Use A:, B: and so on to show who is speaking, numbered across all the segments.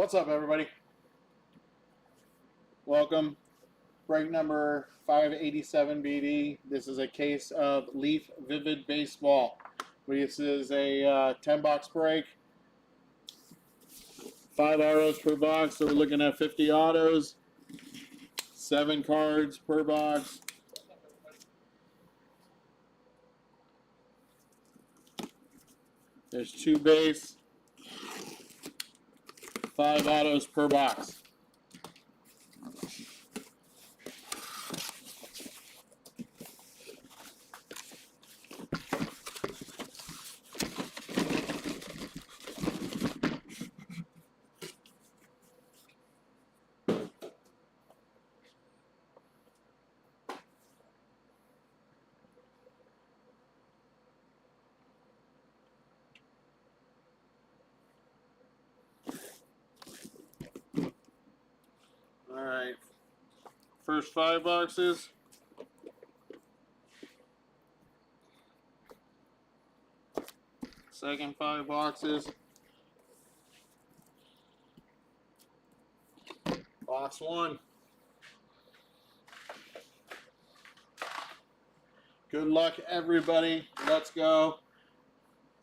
A: What's up, everybody? Welcome. Break number 587 BD. This is a case of Leaf Vivid Baseball. This is a 10-box break. 5 autos per box, so we're looking at 50 autos. 7 cards per box. There's 2 base. 5 autos per box. All right. First 5 boxes. Second 5 boxes. Box 1. Good luck, everybody. Let's go.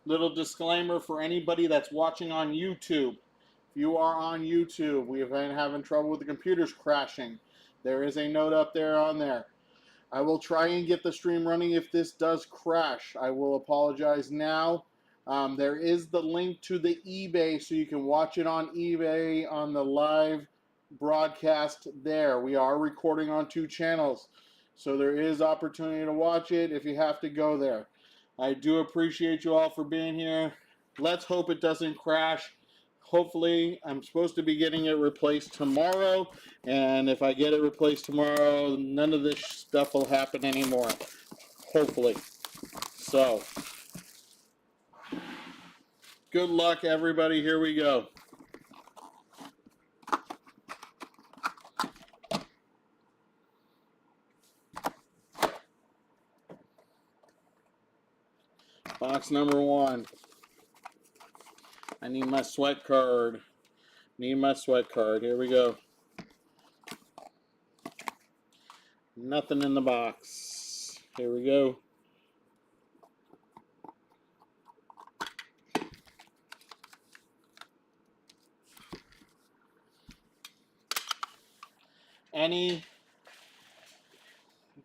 A: Little disclaimer for anybody that's watching on YouTube. If you are on YouTube, we have been having trouble with the computers crashing. There is a note up there on there. I will try and get the stream running if this does crash. I will apologize now. There is the link to the eBay, so you can watch it on eBay on the live broadcast there. We are recording on 2 channels, so there is opportunity to watch it if you have to go there. I do appreciate you all for being here. Let's hope it doesn't crash. Hopefully, I'm supposed to be getting it replaced tomorrow, and if I get it replaced tomorrow, none of this stuff will happen anymore. Hopefully. So, good luck, everybody. Here we go. Box number 1. I need my sweat card. Here we go. Nothing in the box. Here we go. Any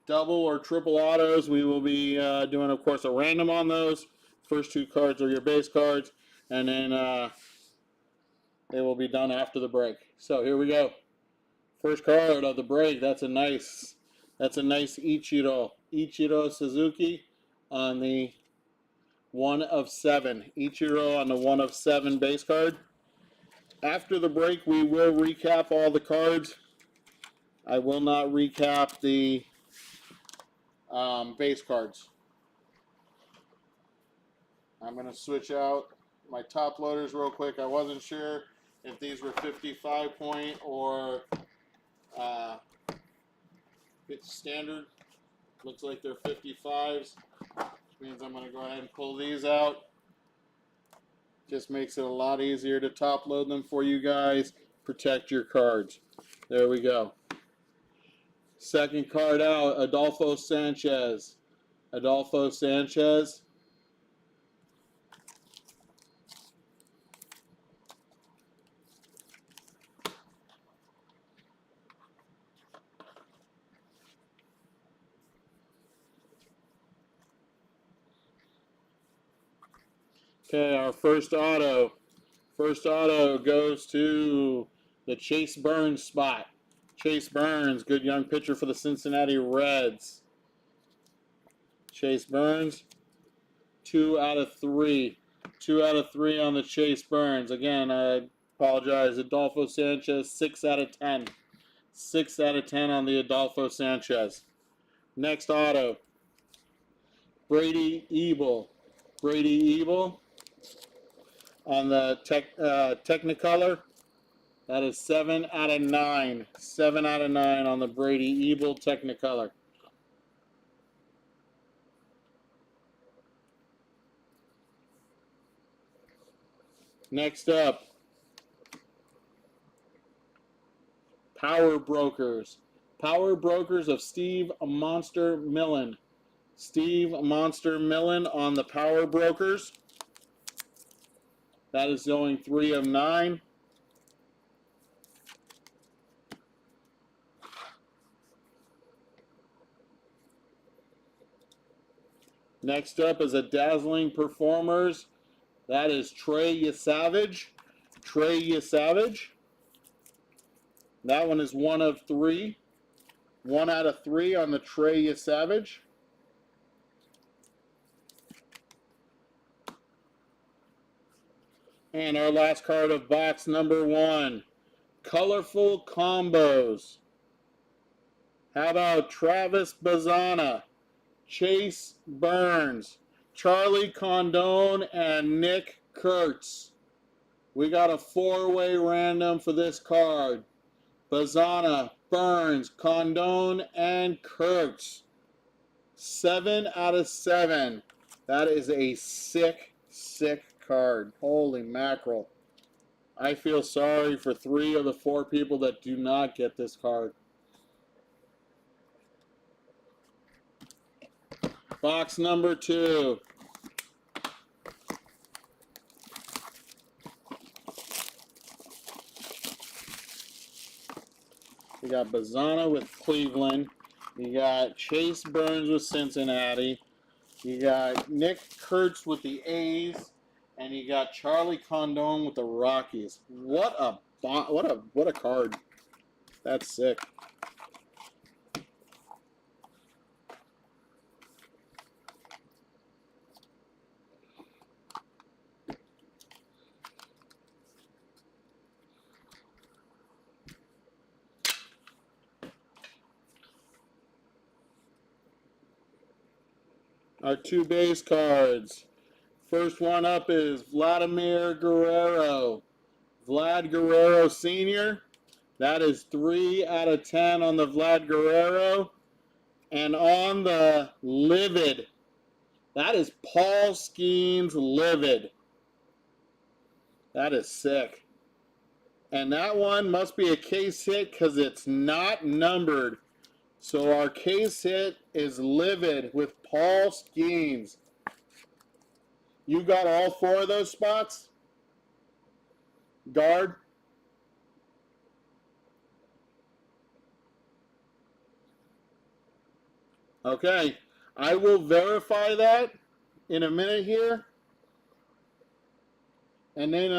A: double or triple autos, we will be doing, of course, a random on those. First 2 cards are your base cards, and then they will be done after the break. So here we go. First card of the break. That's a nice Ichiro Suzuki on the 1 of 7. Ichiro on the 1 of 7 base card. After the break, we will recap all the cards. I will not recap the base cards. I'm going to switch out my top loaders real quick. I wasn't sure if these were 55 point or standard. Looks like they're 55s, which means I'm going to go ahead and pull these out. Just makes it a lot easier to top load them for you guys. Protect your cards. There we go. Second card out, Adolfo Sanchez. Adolfo Sanchez. Okay, our first auto. First auto goes to the Chase Burns spot. Chase Burns, good young pitcher for the Cincinnati Reds. Chase Burns, 2 out of 3. 2 out of 3 on the Chase Burns. Again, I apologize. Adolfo Sanchez, 6 out of 10. 6 out of 10 on the Adolfo Sanchez. Next auto, Brady Ebel. Brady Ebel on the Technicolor. That is 7 out of 9. 7 out of 9 on the Brady Ebel Technicolor. Next up, Power Brokers. Power Brokers of Steve Monster Millen. Steve Monster Millen on the Power Brokers. That is going 3 of 9. Next up is a Dazzling Performers. That is Trey Yesavage. Trey Yesavage. That one is 1 of 3. 1 out of 3 on the Trey Yesavage. And our last card of box number 1. Colorful Combos. How about Travis Bazzana, Chase Burns, Charlie Condon, and Nick Kurtz. We got a 4-way random for this card. Bazzana, Burns, Condon, and Kurtz. 7 out of 7. That is a sick, sick card. Holy mackerel. I feel sorry for 3 of the 4 people that do not get this card. Box number 2. We got Bazzana with Cleveland. You got Chase Burns with Cincinnati. You got Nick Kurtz with the A's, and you got Charlie Condon with the Rockies. What a card. That's sick. Our 2 base cards. First one up is Vladimir Guerrero. Vlad Guerrero Sr. That is 3 out of 10 on the Vlad Guerrero. And on the Livid, that is Paul Skeens Livid. That is sick. And that one must be a case hit because it's not numbered. So our case hit is Livid with Paul Skeens. You got all 4 of those spots? Guard? Okay. I will verify that in a minute here. And then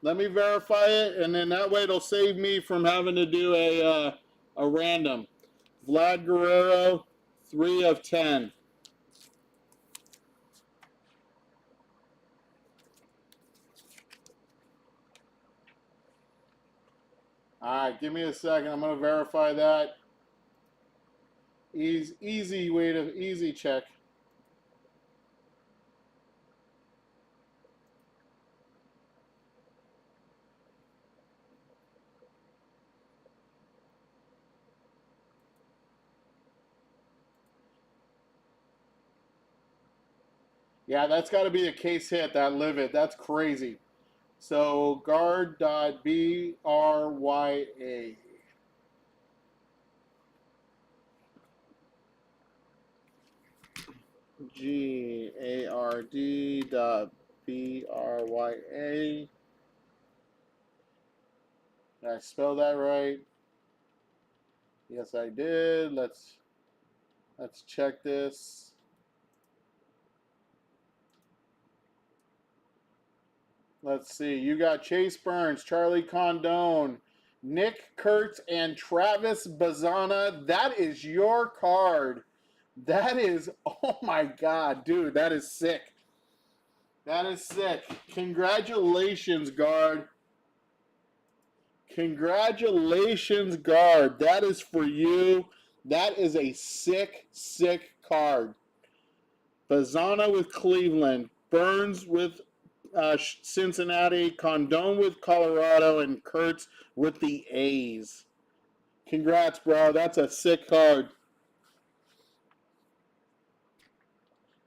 A: let me verify it, and then that way it'll save me from having to do a random. Vlad Guerrero, 3 of 10. All right, give me a second. I'm going to verify that. Easy check. Yeah, that's got to be a case hit, that Livid. That's crazy. So, guard.brya. GARD.BRYA. Did I spell that right? Yes, I did. Let's check this. Let's see. You got Chase Burns, Charlie Condon, Nick Kurtz, and Travis Bazzana. That is your card. That is, oh my God, dude, that is sick. That is sick. Congratulations, guard. Congratulations, guard. That is for you. That is a sick, sick card. Bazzana with Cleveland, Burns with Cincinnati, Condon with Colorado, and Kurtz with the A's. Congrats, bro. That's a sick card.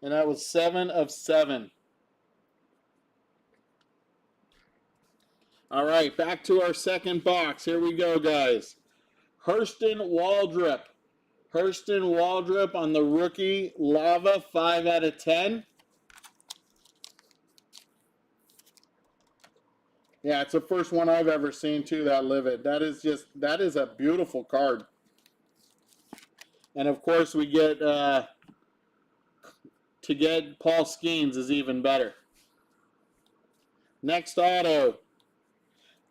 A: And that was 7 of 7. All right, back to our second box. Here we go, guys. Hurston Waldrop. Hurston Waldrop on the rookie Lava, 5 out of 10. Yeah, it's the first one I've ever seen too, that Livid. That is a beautiful card. And of course we get, to get Paul Skeens is even better. Next auto.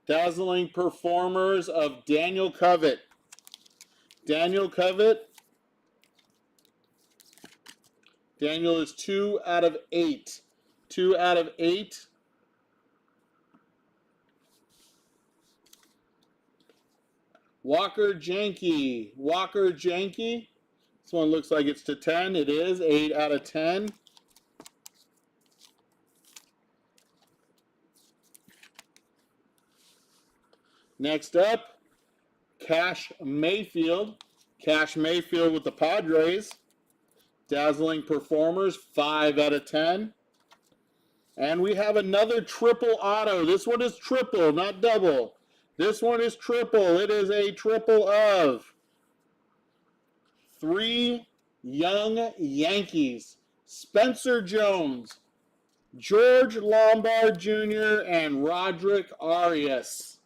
A: Dazzling Performers of Daniel Covett. Daniel Covett. Daniel is 2 out of 8. 2 out of 8. Walker Janke. Walker Janke. This one looks like it's to 10. It is. 8 out of 10. Next up, Cash Mayfield. Cash Mayfield with the Padres. Dazzling Performers, 5 out of 10. And we have another triple auto. This one is triple, not double. This one is triple. It is a triple of 3 young Yankees. Spencer Jones, George Lombard Jr., and Roderick Arias.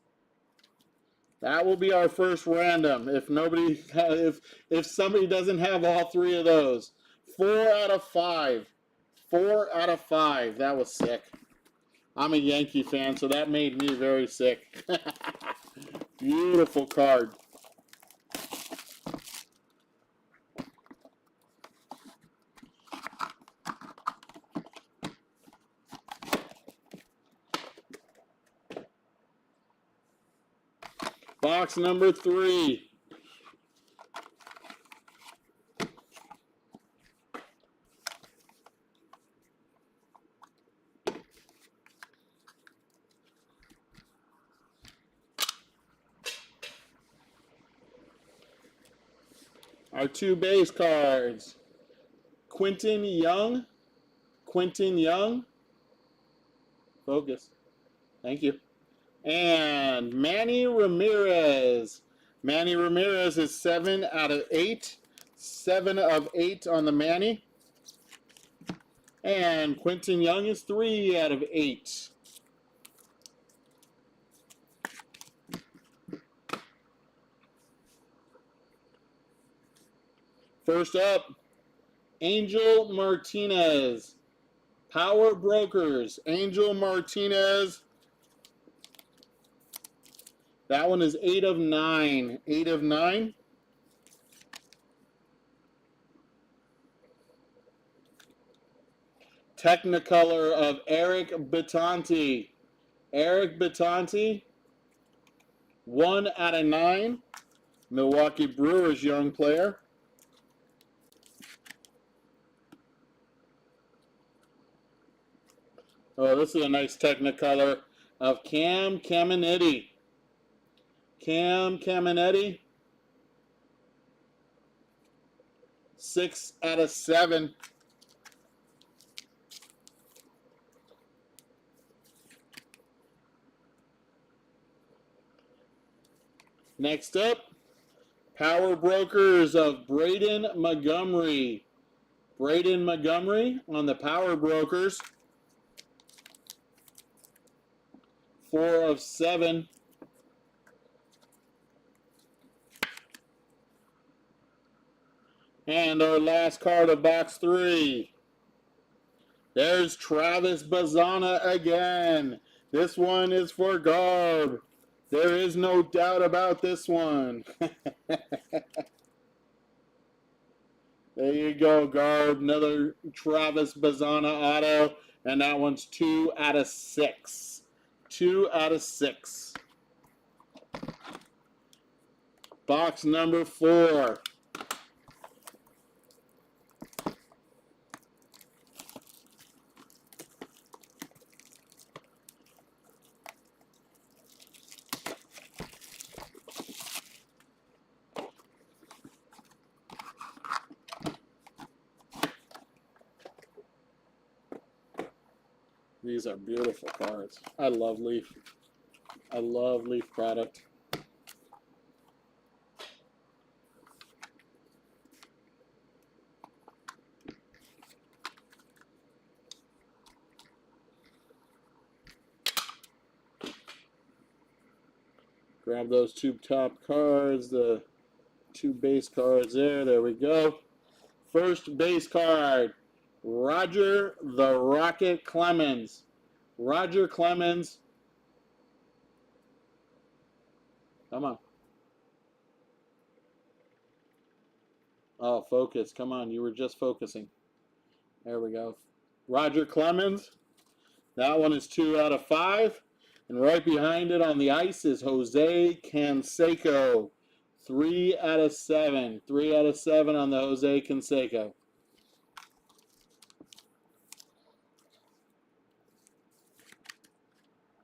A: That will be our first random if somebody doesn't have all 3 of those. 4 out of 5. 4 out of 5. That was sick. I'm a Yankee fan, so that made me very sick. Beautiful card. Box number 3. Our 2 base cards. Quentin Young. Quentin Young. Focus. Thank you. And Manny Ramirez. Manny Ramirez is 7 out of 8. 7 of 8 on the Manny. And Quentin Young is 3 out of 8. First up, Angel Martinez. Power Brokers. Angel Martinez. That one is 8 of 9. 8 of 9. Technicolor of Eric Batanti. Eric Batanti. 1 out of 9. Milwaukee Brewers young player. Oh, this is a nice Technicolor of Cam Caminetti. Cam Caminetti. 6 out of 7. Next up, Power Brokers of Braden Montgomery. Braden Montgomery on the Power Brokers. 4 of 7. And our last card of box 3. There's Travis Bazzana again. This one is for Garb. There is no doubt about this one. There you go, Garb. Another Travis Bazzana auto. And that one's 2 out of 6. 2 out of 6. Box number 4. These are beautiful cards. I love Leaf. I love Leaf product. Grab those two top cards, the two base cards there. There we go. First base card, Roger the Rocket Clemens. Roger Clemens. Come on. Oh, focus. Come on. You were just focusing. There we go. Roger Clemens. That one is 2 out of 5. And right behind it on the ice is Jose Canseco. 3 out of 7. 3 out of 7 on the Jose Canseco.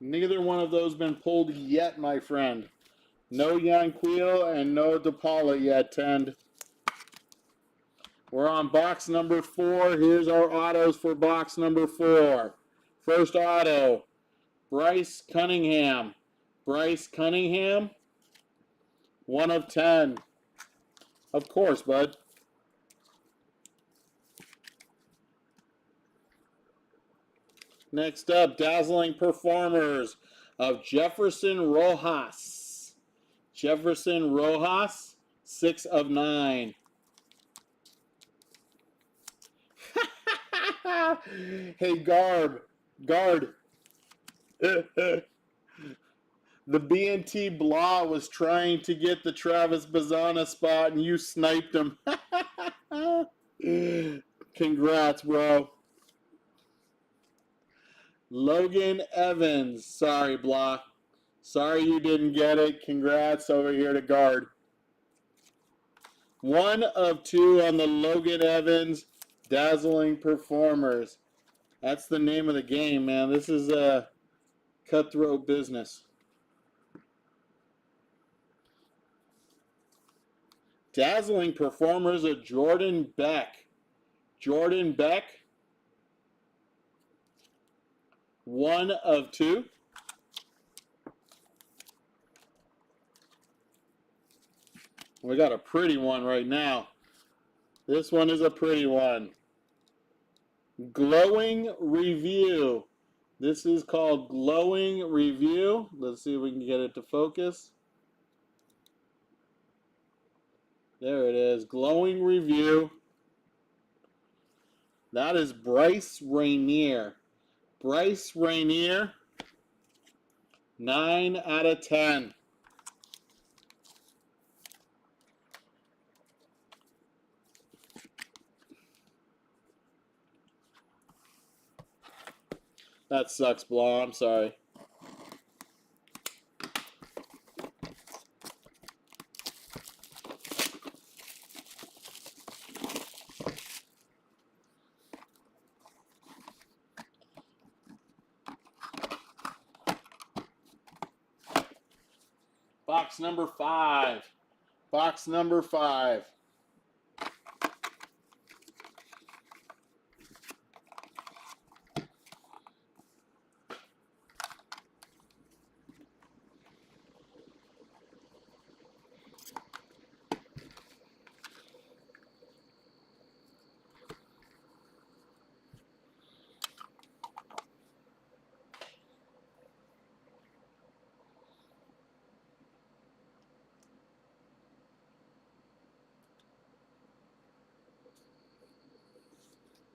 A: Neither one of those been pulled yet, my friend. No Yanquiel and no DePaula yet, Tend. We're on box number 4. Here's our autos for box number 4. First auto, Bryce Cunningham. Bryce Cunningham, 1 of 10. Of course, bud. Next up, Dazzling Performers of Jefferson Rojas. Jefferson Rojas, 6 of 9. Hey, Guard. The B&T Blah was trying to get the Travis Bazana spot, and you sniped him. Congrats, bro. Logan Evans. Sorry, Blah. Sorry you didn't get it. Congrats over here to Guard. 1 of 2 on the Logan Evans Dazzling Performers. That's the name of the game, man. This is a cutthroat business. Dazzling Performers of Jordan Beck. Jordan Beck, 1 of 2. We got a pretty one right now. This one is a pretty one. Glowing Review. This is called Glowing Review. Let's see if we can get it to focus. There it is. Glowing Review. That is Bryce Rainier. Bryce Rainier, 9 out of 10. That sucks, Blah. I'm sorry. Box number 5. Box number 5.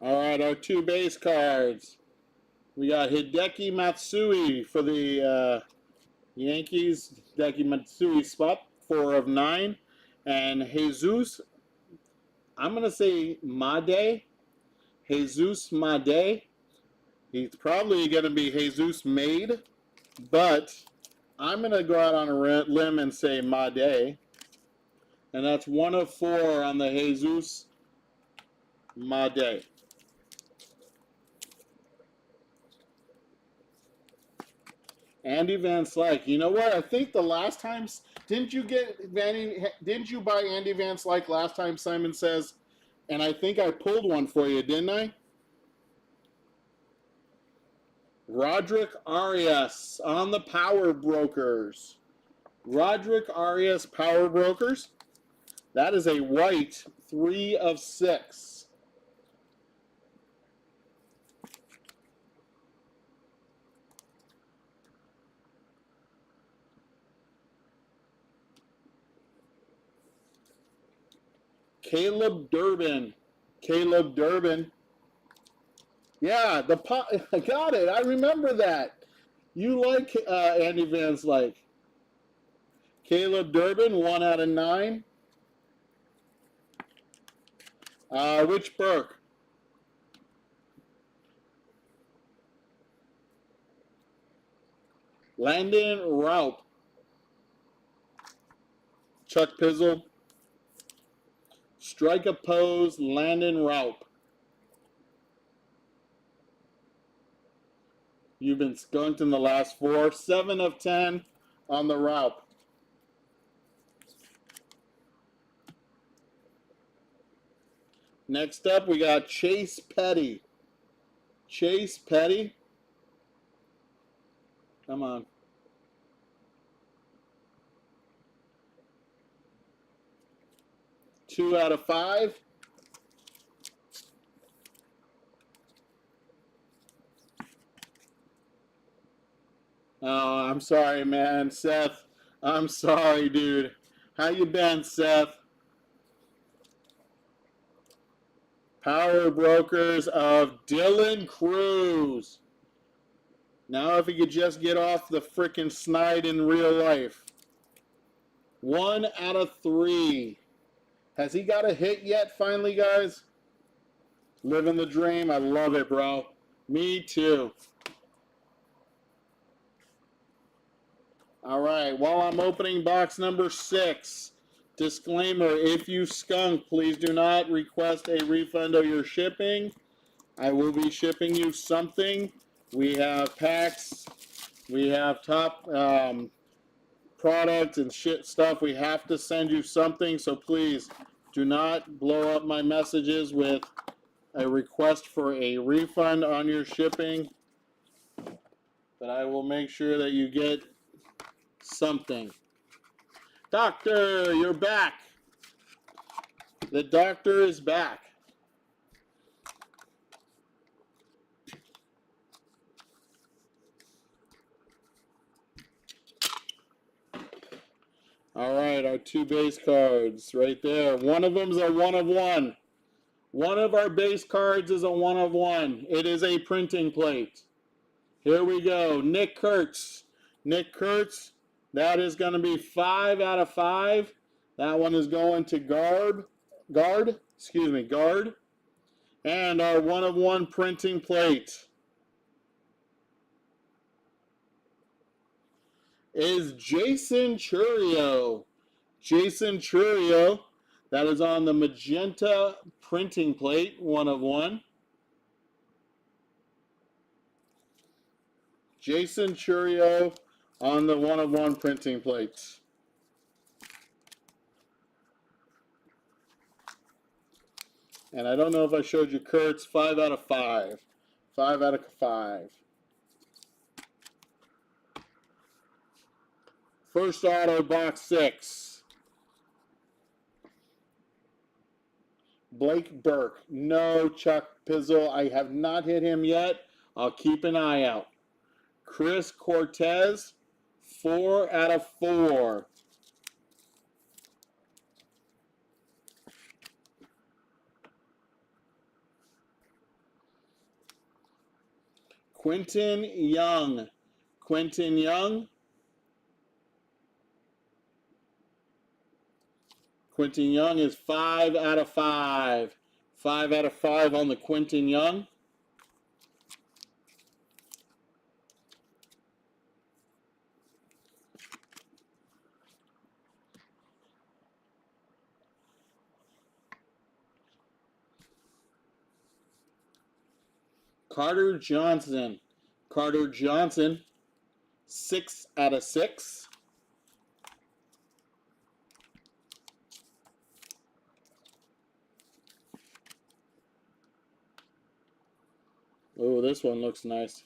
A: All right, our 2 base cards. We got Hideki Matsui for the Yankees. Hideki Matsui spot, 4 of 9. And Jesus, I'm going to say Made. Jesus Made. He's probably going to be Jesus Made. But I'm going to go out on a limb and say Made. And that's 1 of 4 on the Jesus Made. Andy Van Slyke. You know what? I think the last time, didn't you buy Andy Van Slyke last time, Simon Says? And I think I pulled one for you, didn't I? Roderick Arias on the Power Brokers. Roderick Arias Power Brokers. That is a white, 3 of 6. Caleb Durbin. Caleb Durbin. Yeah, I got it. I remember that. You like Andy Van Slyke. Caleb Durbin, 1 out of 9. Rich Burke. Landon Raup. Chuck Pizzle. Strike a pose, Landon Raup. You've been skunked in the last 4. 7 of 10 on the Raup. Next up, we got Chase Petty. Chase Petty. Come on. Two out of 5. Oh, I'm sorry, man. Seth, I'm sorry, dude. How you been, Seth? Power Brokers of Dylan Cruz. Now if he could just get off the frickin' snide in real life. 1 out of 3. Has he got a hit yet, finally, guys? Living the dream. I love it, bro. Me too. All right, while I'm opening box number 6, disclaimer, if you skunk, please do not request a refund of your shipping. I will be shipping you something. We have packs. We have top products and shit stuff. We have to send you something, so please do not blow up my messages with a request for a refund on your shipping. But I will make sure that you get something. Doctor, you're back. The doctor is back. All right, our 2 base cards right there. One of them is a 1 of 1. One of our base cards is a 1 of 1. It is a printing plate. Here we go. Nick Kurtz. Nick Kurtz. That is going to be 5 out of 5. That one is going to guard. And our 1 of 1 printing plate is Jason Chourio. Jason Chourio. That is on the magenta printing plate, 1 of 1. Jason Chourio on the 1 of 1 printing plates. And I don't know if I showed you Kurtz, 5 out of 5. 5 out of 5. First auto, box 6. Blake Burke. No Chuck Pizzle. I have not hit him yet. I'll keep an eye out. Chris Cortez, 4 out of 4. Quentin Young. Quentin Young. Quentin Young is 5 out of 5. 5 out of 5 on the Quentin Young. Carter Johnson. Carter Johnson, 6 out of 6. Oh, this one looks nice.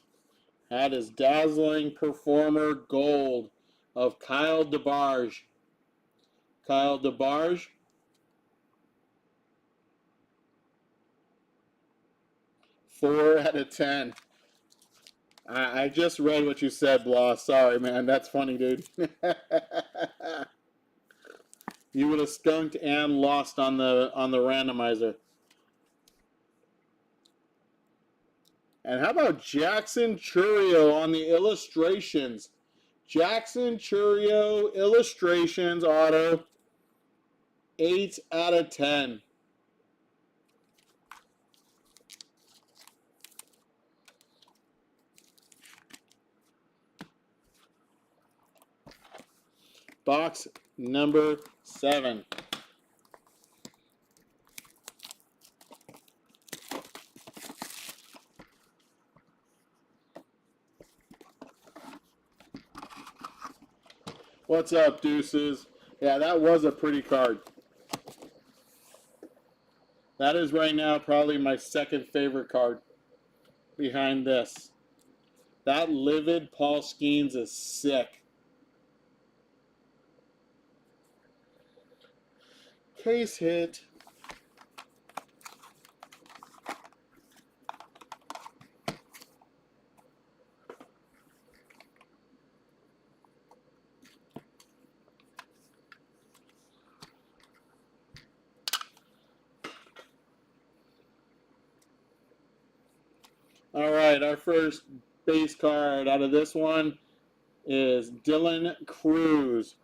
A: That is Dazzling Performer Gold of Kyle DeBarge. Kyle DeBarge. 4 out of 10. I just read what you said, Blah. Sorry, man. That's funny, dude. You would have skunked and lost on the randomizer. And how about Jackson Chourio on the illustrations? Jackson Chourio illustrations auto, 8 out of 10. Box number 7. What's up, Deuces? Yeah, that was a pretty card. That is right now probably my second favorite card behind this. That Livid Paul Skeens is sick. Case hit. All right, our first base card out of this one is Dylan Cruz.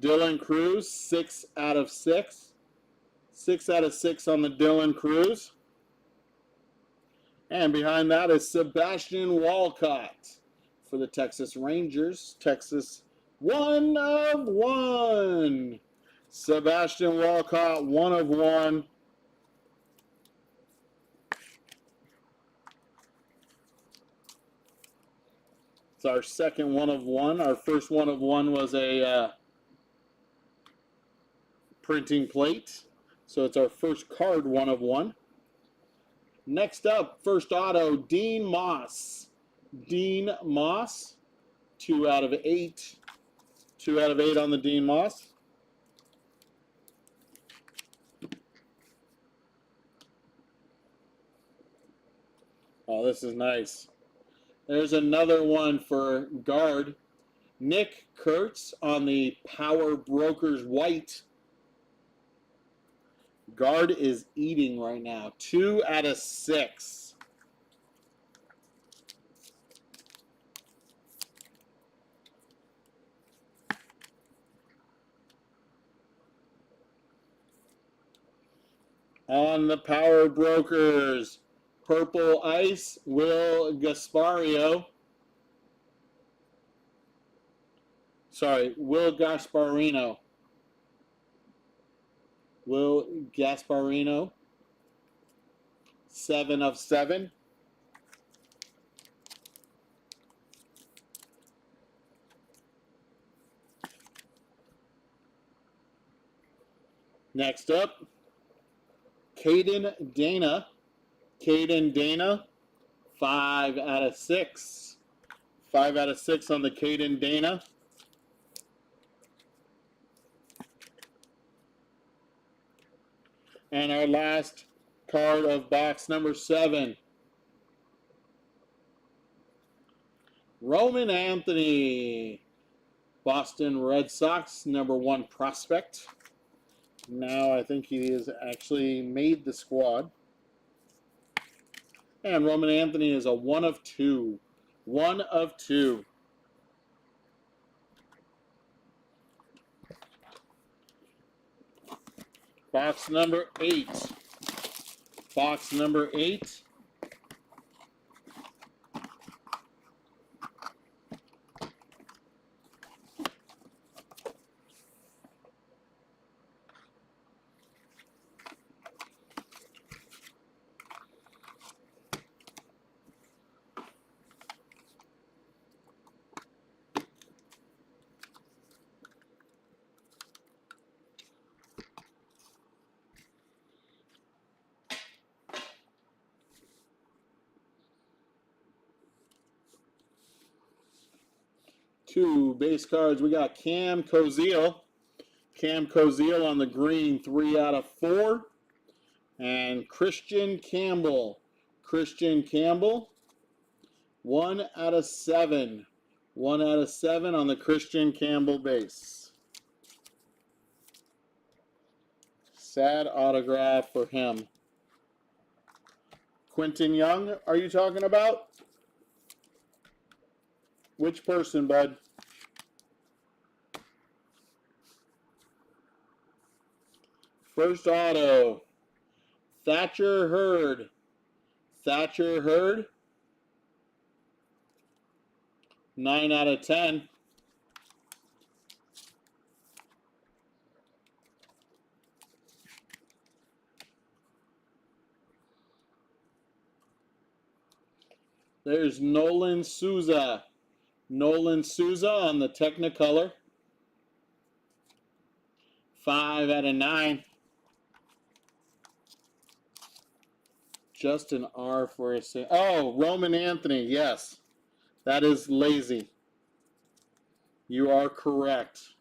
A: Dylan Cruz, 6 out of 6. 6 out of 6 on the Dylan Cruz. And behind that is Sebastian Walcott for the Texas Rangers. Texas, 1 of 1. Sebastian Walcott, 1 of 1. It's our second 1 of 1. Our first 1 of 1 was a printing plate. So it's our first card 1 of 1. Next up, first auto, Dean Moss. Dean Moss, 2 out of 8. 2 out of 8 on the Dean Moss. Oh, this is nice. There's another one for guard. Nick Kurtz on the Power Brokers White. Guard is eating right now. 2 out of 6. On the Power Brokers, Purple Ice, Will Gasparino. Sorry, Will Gasparino. Will Gasparino, 7 of 7. Next up, Caden Dana. Caden Dana, 5 out of 6. 5 out of 6 on the Caden Dana. And our last card of box number 7. Roman Anthony, Boston Red Sox, number 1 prospect. Now I think he has actually made the squad. And Roman Anthony is a 1 of 2. 1 of 2. Box number 8. Box number 8. Two base cards. We got Cam Koziel. Cam Koziel on the green, 3 out of 4. And Christian Campbell. Christian Campbell, 1 out of 7. 1 out of 7 on the Christian Campbell base. Sad autograph for him. Quentin Young, are you talking about? Which person, bud? First auto. Thatcher Hurd. Thatcher Hurd. 9 out of 10. There's Nolan Souza. Nolan Souza on the Technicolor. 5 out of 9. Justin R for a say. Oh, Roman Anthony. Yes. That is lazy. You are correct.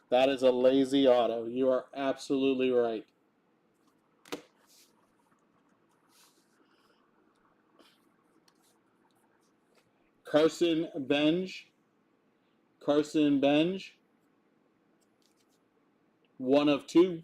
A: That is a lazy auto. You are absolutely right. Carson Benj. Carson Benj. 1 of 2.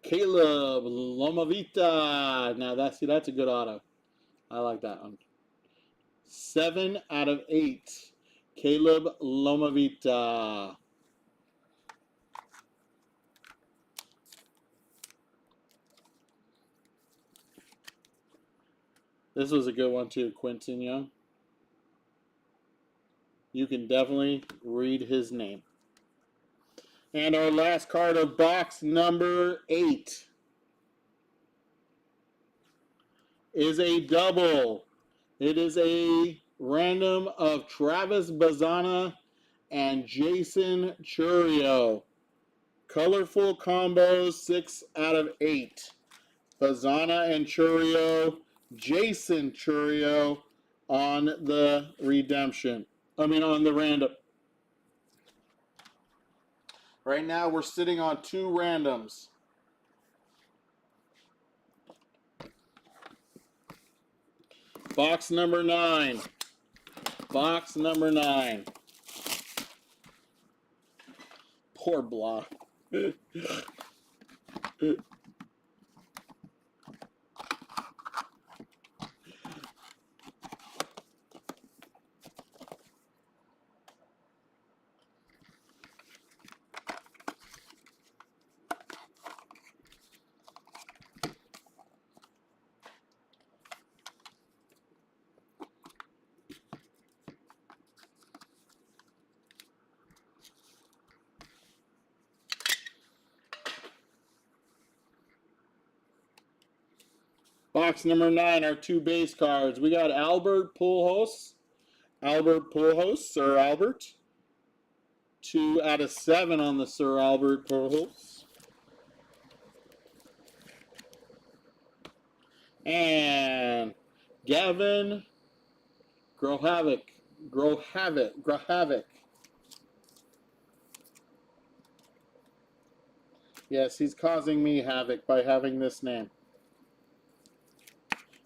A: Caleb Lomavita. Now that's a good auto. I like that one. 7 out of 8. Caleb Lomavita. This was a good one too, Quentin Young. You can definitely read his name. And our last card of box number 8 is a double. It is a random of Travis Bazana and Jason Chourio. Colorful combos, 6 out of 8. Bazana and Chourio, Jason Chourio on the redemption. On the random. Right now we're sitting on 2 randoms. Box number 9. Box number 9. Poor Block. Box number 9 are 2 base cards. We got Albert Pujols. Sir Albert. 2 out of 7 on the Sir Albert Pujols. And Gavin Grohavik. Yes, he's causing me havoc by having this name.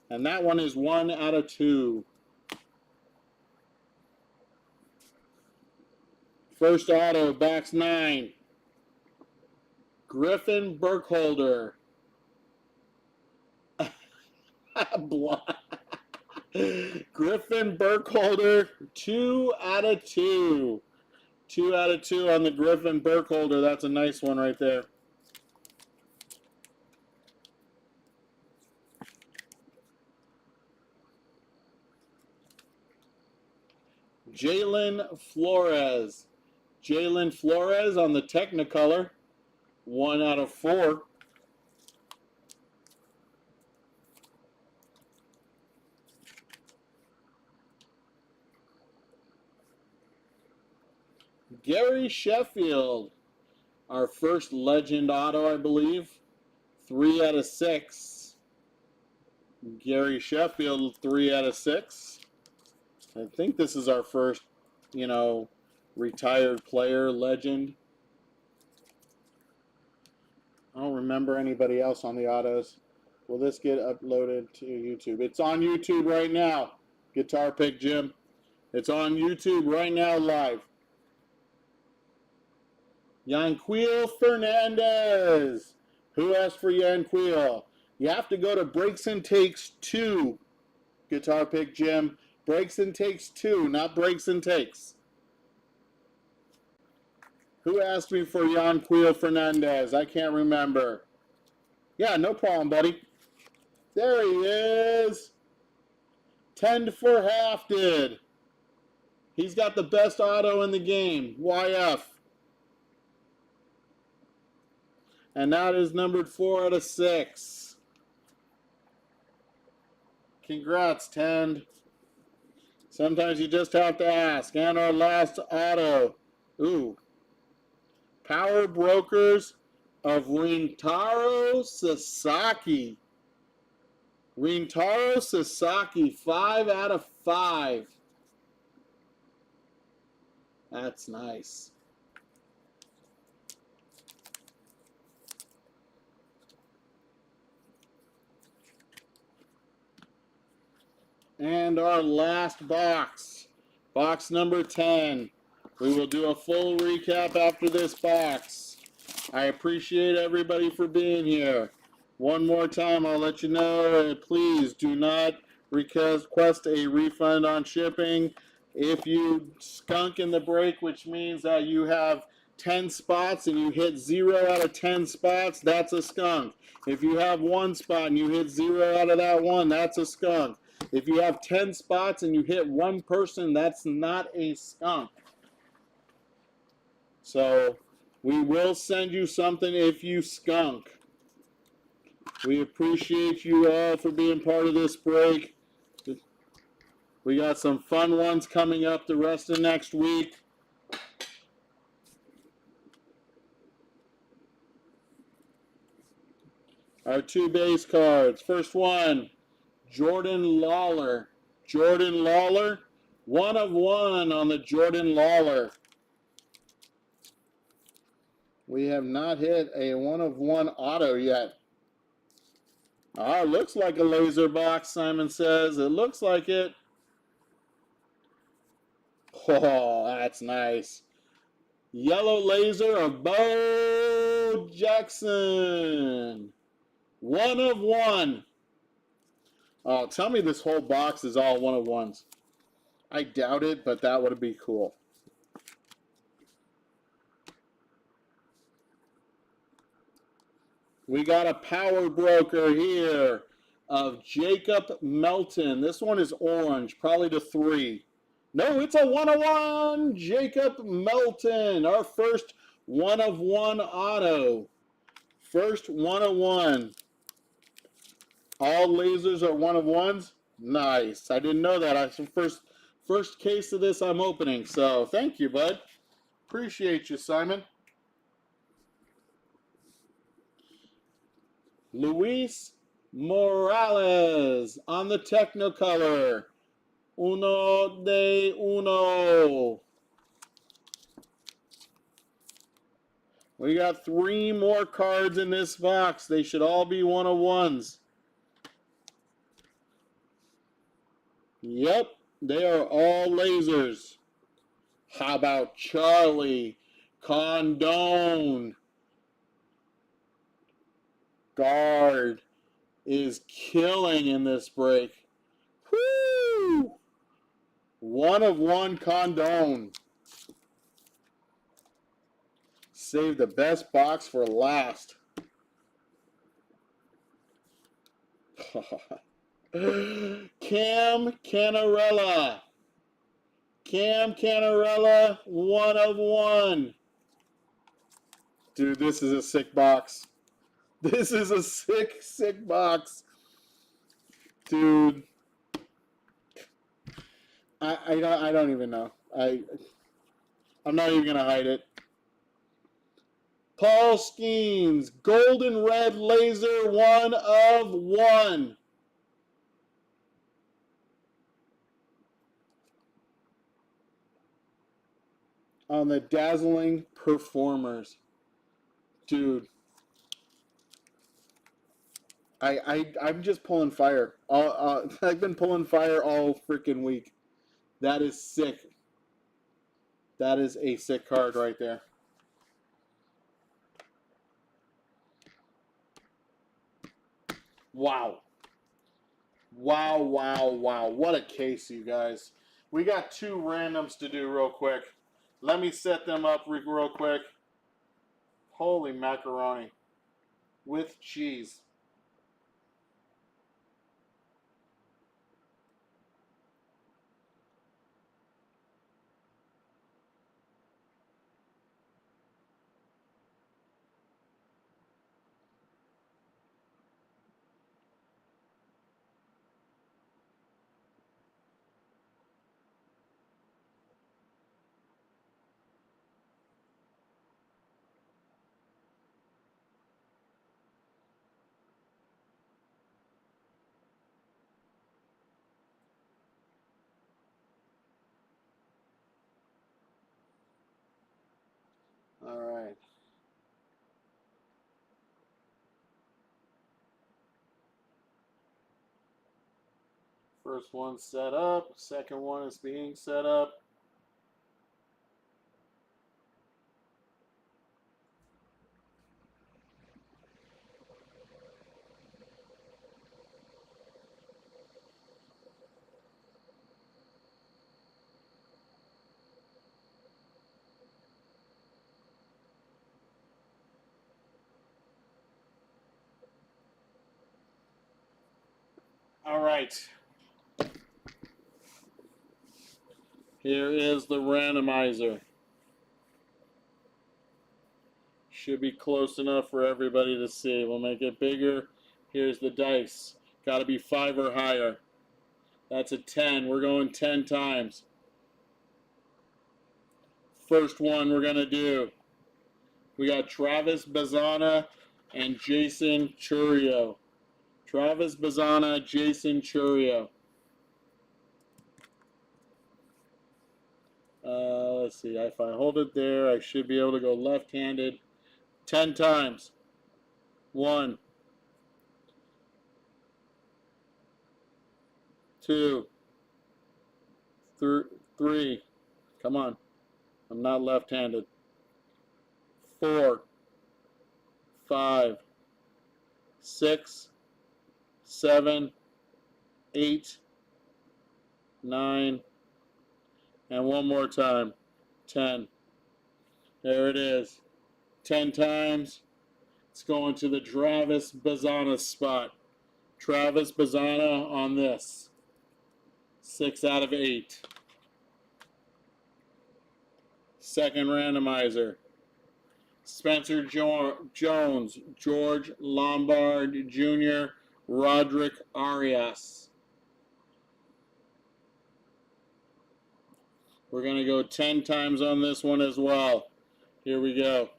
A: And that one is 1 out of 2. First auto, box 9. Griffin Burkholder. Griffin Burkholder, 2 out of 2. 2 out of 2 on the Griffin Burkholder. That's a nice one right there. Jalen Flores. Jalen Flores on the Technicolor. 1 out of 4. Gary Sheffield. Our first Legend auto, I believe. 3 out of 6. Gary Sheffield, 3 out of 6. I think this is our first, retired player, Legend. I don't remember anybody else on the autos. Will this get uploaded to YouTube? It's on YouTube right now. Guitar Pick Jim. It's on YouTube right now live. Yanquiel Fernandez. Who asked for Yanquiel? You have to go to Breaks and Takes 2, Guitar Pick Jim. Breaks and Takes 2, not Breaks and Takes. Who asked me for Yanquiel Fernandez? I can't remember. Yeah, no problem, buddy. There he is. 10 for Hafted. He's got the best auto in the game, YF. And that is numbered 4 out of 6. Congrats, Tend. Sometimes you just have to ask. And our last auto. Ooh. Power Brokers of Rintaro Sasaki. Rintaro Sasaki, 5 out of 5. That's nice. And our last box, box number 10. We will do a full recap after this box. I appreciate everybody for being here. One more time, I'll let you know, please do not request a refund on shipping. If you skunk in the break, which means that you have 10 spots and you hit 0 out of 10 spots, that's a skunk. If you have 1 spot and you hit 0 out of that 1, that's a skunk. If you have 10 spots and you hit 1 person, that's not a skunk. So we will send you something if you skunk. We appreciate you all for being part of this break. We got some fun ones coming up the rest of next week. Our 2 base cards. First one, Jordan Lawler. Jordan Lawler, 1 of 1 on the Jordan Lawler. We have not hit a 1 of 1 auto yet. Ah, looks like a laser box, Simon says. It looks like it. Oh, that's nice. Yellow laser of Bo Jackson. 1 of 1. Oh, tell me this whole box is all 1 of 1s. I doubt it, but that would be cool. We got a power broker here of Jacob Melton. This one is orange, probably the 3. No, it's a 1 of 1. Jacob Melton, our first 1 of 1 auto. First 1 of 1. All lasers are 1 of 1s. Nice. I didn't know that. That's the first case of this I'm opening. So thank you, bud. Appreciate you, Simon. Luis Morales on the Technicolor. 1 de 1. We got 3 more cards in this box. They should all be 1 of 1s. Yep, they are all lasers. How about Charlie Condone? Guard is killing in this break. Woo! 1 of 1 Condone. Save the best box for last. Cam Canarella. Cam Canarella, 1 of 1. Dude, this is a sick box. This is a sick box. Dude. I don't even know. I'm not even going to hide it. Paul Skeens, golden red laser, 1 of 1. On the Dazzling Performers. Dude. I'm just pulling fire. I've been pulling fire all freaking week. That is sick. That is a sick card right there. Wow. Wow, wow, wow. What a case, you guys. We got 2 randoms to do real quick. Let me set them up real quick. Holy macaroni. With cheese. All right. First one set up. Second one is being set up. All right. Here is the randomizer. Should be close enough for everybody to see. We'll make it bigger. Here's the dice. Got to be 5 or higher. That's a 10. We're going 10 times. First one we're going to do. We got Travis Bazzana and Jason Chourio. Travis Bazzana, Jason Chourio. Let's see. If I hold it there, I should be able to go left-handed 10 times. 1, 2, 3. Come on. I'm not left-handed. 4, 5, 6, 7, 8, 9, and one more time. 10. There it is. 10 times. It's going to the Travis Bazzana spot. Travis Bazzana on this. 6 out of 8. Second randomizer. Spencer Jones, George Lombard Jr., Roderick Arias. We're going to go 10 times on this one as well. Here we go.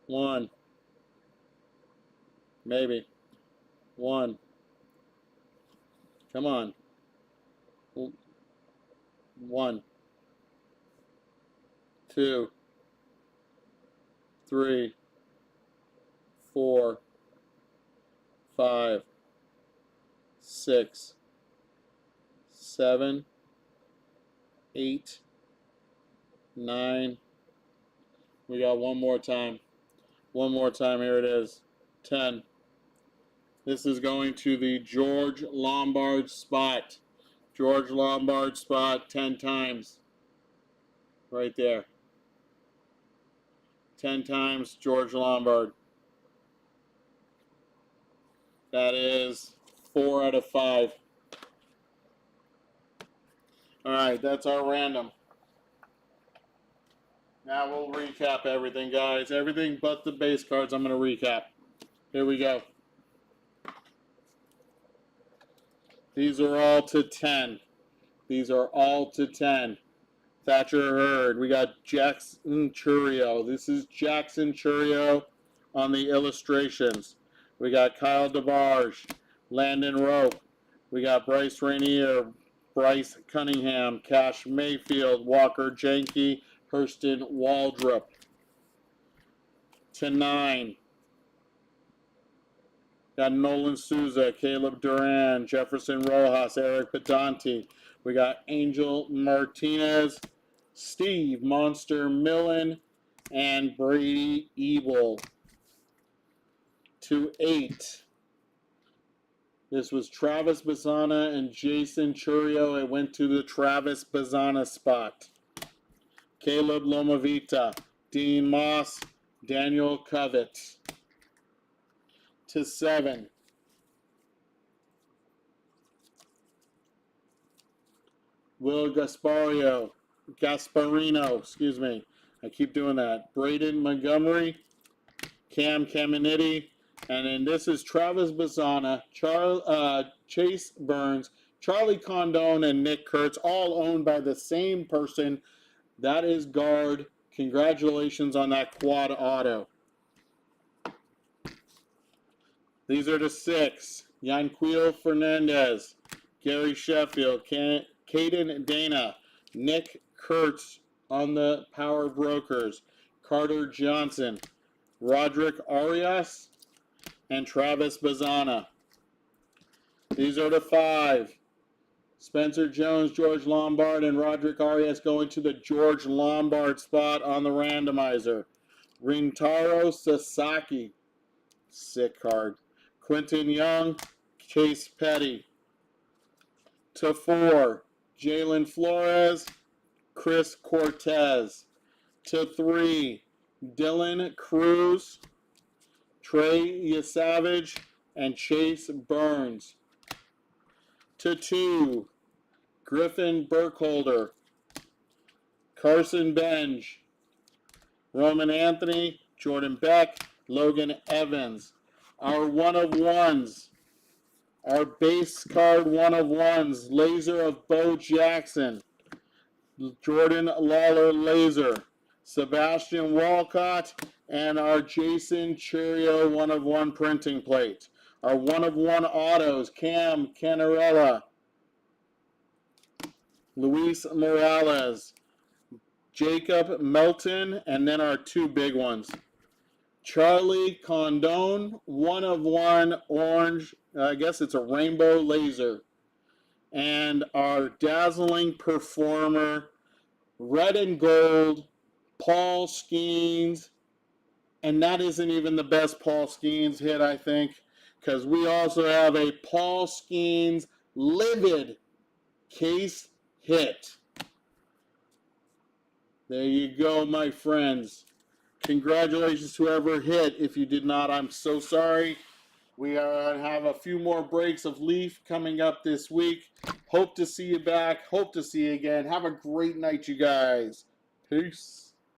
A: 1. Maybe. 1. Come on. 1. 2. 3. 4. 5. 6. 7. 8. 9. We got one more time. One more time. Here it is. 10. This is going to the George Lombard spot. George Lombard spot 10 times. Right there. 10 times George Lombard. That is 4 out of 5. All right, that's our random. Now we'll recap everything, guys. Everything but the base cards I'm going to recap. Here we go. These are all to 10. These are all to 10. Thatcher Hurd. We got Jackson Chourio. This is Jackson Chourio on the illustrations. We got Kyle DeBarge, Landon Rope. We got Bryce Rainier, Bryce Cunningham, Cash Mayfield, Walker Janke, Hurston Waldrop. To 9. Got Nolan Souza, Caleb Duran, Jefferson Rojas, Eric Pedanti. We got Angel Martinez, Steve Monster Millen, and Brady Ebel. 2-8. This was Travis Bazzana and Jason Churio. It went to the Travis Bazzana spot. Caleb Lomavita, Dean Moss, Daniel Covett. To 7. Will Gasparino, excuse me. I keep doing that. Braden Montgomery, Cam Caminiti, and then this is Travis Bazzana, Chase Burns, Charlie Condon, and Nick Kurtz, all owned by the same person. That is Guard. Congratulations on that quad auto. These are the 6. Yanquiel Fernandez, Gary Sheffield, Caden Dana, Nick Kurtz on the Power Brokers, Carter Johnson, Roderick Arias, and Travis Bazzana. These are the 5. Spencer Jones, George Lombard, and Roderick Arias going to the George Lombard spot on the randomizer. Rintaro Sasaki, sick card. Quentin Young, Chase Petty. To 4, Jalen Flores, Chris Cortez. To 3, Dylan Cruz, Trey Yesavage, and Chase Burns. To 2, Griffin Burkholder, Carson Benj, Roman Anthony, Jordan Beck, Logan Evans. Our 1-of-1s, our base card 1-of-1s, laser of Bo Jackson, Jordan Lawler laser, Sebastian Walcott, and our Jason Churio 1-of-1 printing plate. Our 1-of-1 autos, Cam Canarella, Luis Morales, Jacob Melton, and then our 2 big ones. Charlie Condon, 1-of-1 orange, I guess it's a rainbow laser. And our dazzling performer, red and gold, Paul Skeens. And that isn't even the best Paul Skeens hit, I think, because we also have a Paul Skeens livid case hit. There you go, my friends. Congratulations to whoever hit. If you did not, I'm so sorry. We have a few more breaks of Leaf coming up this week. Hope to see you back. Hope to see you again. Have a great night, you guys. Peace.